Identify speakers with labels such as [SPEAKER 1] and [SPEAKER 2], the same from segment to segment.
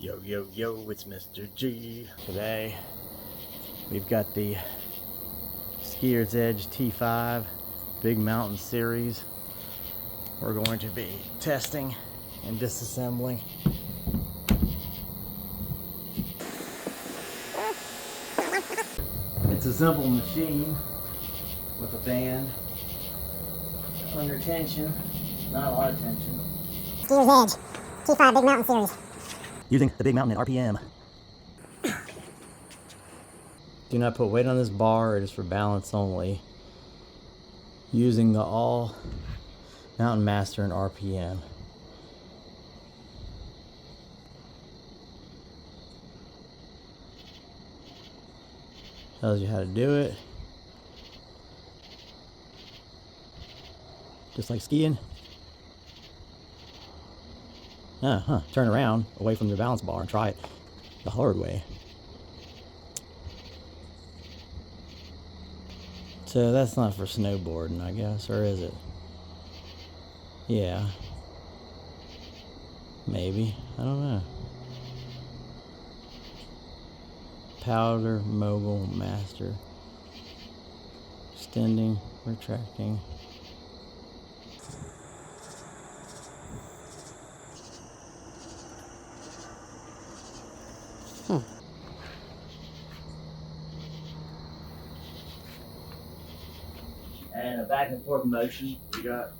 [SPEAKER 1] Yo, yo, yo, it's Mr. G. Today, we've got the SKIER'S Edge T5 Big Mountain Series. We're going to be testing and disassembling. It's a simple machine with a band under tension, not a lot of tension.
[SPEAKER 2] SKIER'S Edge T5 Big Mountain Series.
[SPEAKER 1] Using the Big Mountain in RPM. Do not put weight on this bar, it is for balance only. Using the All Mountain Master in RPM. Tells you how to do it. Just like skiing. Turn around away from your balance bar and try it the hard way. So that's not for snowboarding, I guess, or is it? Yeah. Maybe. I don't know. Powder Mogul Master. Extending, retracting. And a back and forth motion. We got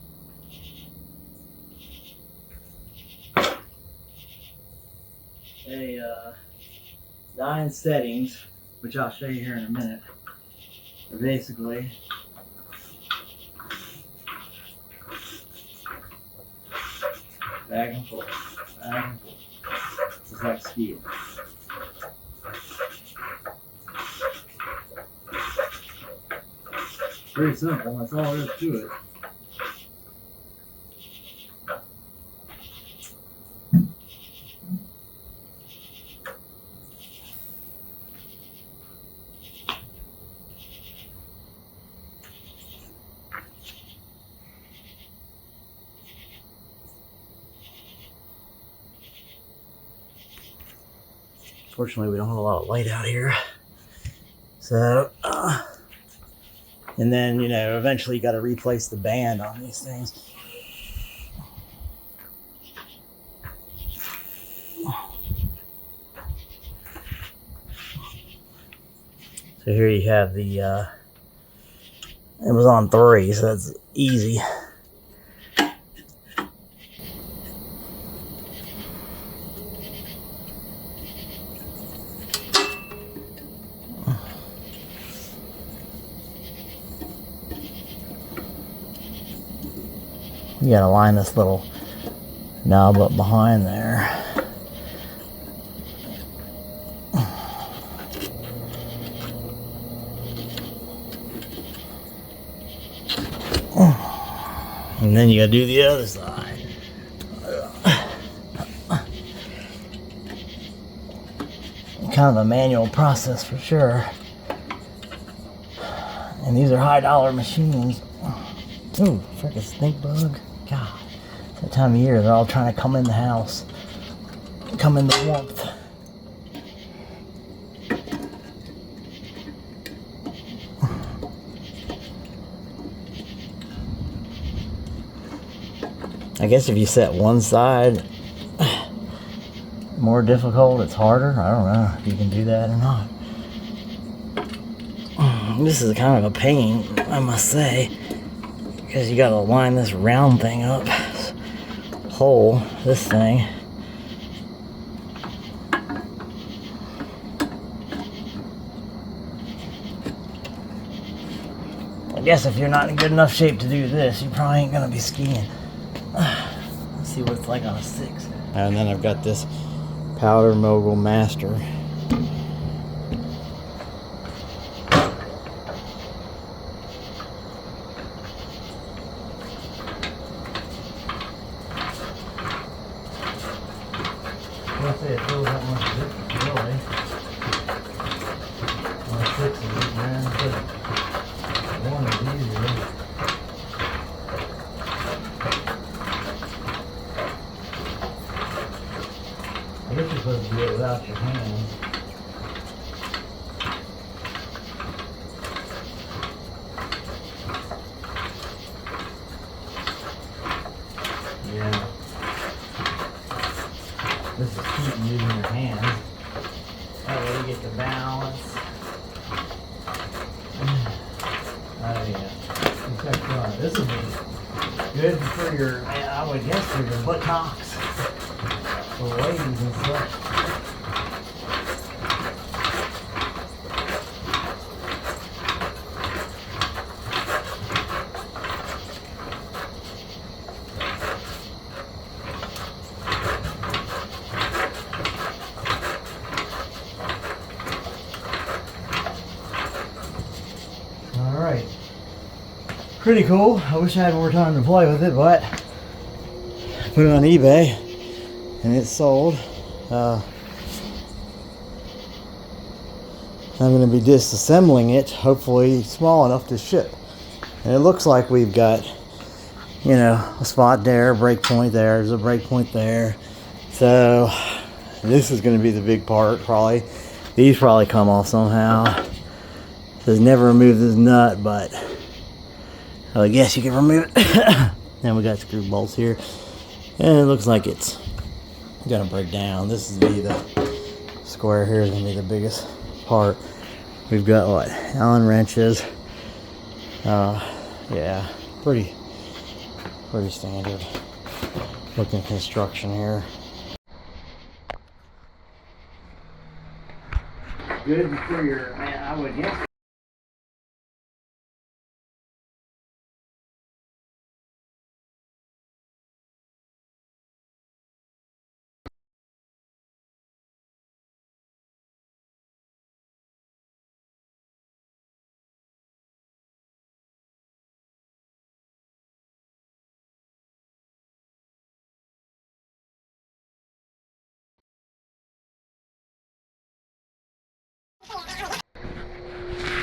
[SPEAKER 1] a 9 settings, which I'll show you here in a minute. But basically, back and forth, back and forth. Just like skiing. Pretty simple, that's all there is to it. Fortunately, we don't have a lot of light out here. So, and then, you know, eventually you got to replace the band on these things. So here you have the, it was on 3, so that's easy. You gotta line this little knob up behind there. And then you gotta do the other side. Kind of a manual process for sure. And these are high dollar machines. Ooh, frickin' stink bug. God, it's that time of year, they're all trying to come in the house. Come in the warmth. I guess if you set one side more difficult, it's harder. I don't know if you can do that or not. This is kind of a pain, I must say. Because you gotta line this round thing up, hole, this thing. I guess if you're not in good enough shape to do this, you probably ain't gonna be skiing. Let's see what it's like on a 6. And then I've got this Powder Mogul Master. I don't say it feels that much different, really. On a 6 is it, man? But 1 is easier. I guess you supposed to do it without your hands. Yeah. This is keep using your hands. That way you get the balance. Oh yeah. This would be good for your, I would guess, for your buttocks. For ladies and stuff. Alright. Pretty cool. I wish I had more time to play with it, but I put it on eBay and it sold. I'm going to be disassembling it, hopefully small enough to ship. And it looks like we've got, you know, a spot there, a break point there, there's a break point there. So this is going to be the big part probably. These probably come off somehow. Says never remove this nut, but I guess you can remove it. Then we got screw bolts here. And it looks like it's gonna break down. This is the square here is gonna be the biggest part. We've got what? Allen wrenches. Yeah, pretty standard looking construction here. Good for your, I would guess.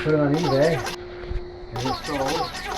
[SPEAKER 1] Put it on eBay and it sold.